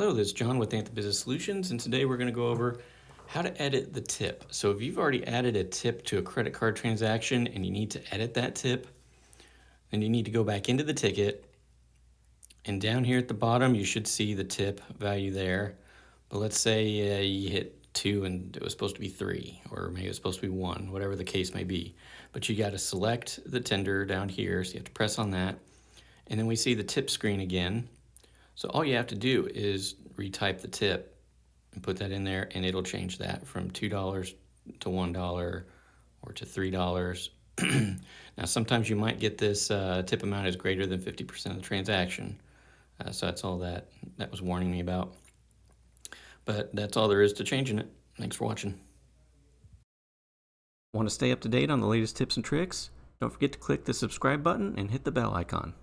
Hello, this is John with Anthem Business Solutions, and today we're going to go over how to edit the tip. So if you've already added a tip to a credit card transaction and you need to edit that tip, then you need to go back into the ticket, and down here at the bottom you should see the tip value there. But let's say you hit 2 and it was supposed to be 3, or maybe it was supposed to be 1, whatever the case may be. But you got to select the tender down here, so you have to press on that, and then we see the tip screen again. So all you have to do is retype the tip and put that in there, and it'll change that from $2 to $1 or to $3. Now sometimes you might get this tip amount is greater than 50% of the transaction. So that's all that was warning me about. But that's all there is to changing it. Thanks for watching. Want to stay up to date on the latest tips and tricks? Don't forget to click the subscribe button and hit the bell icon.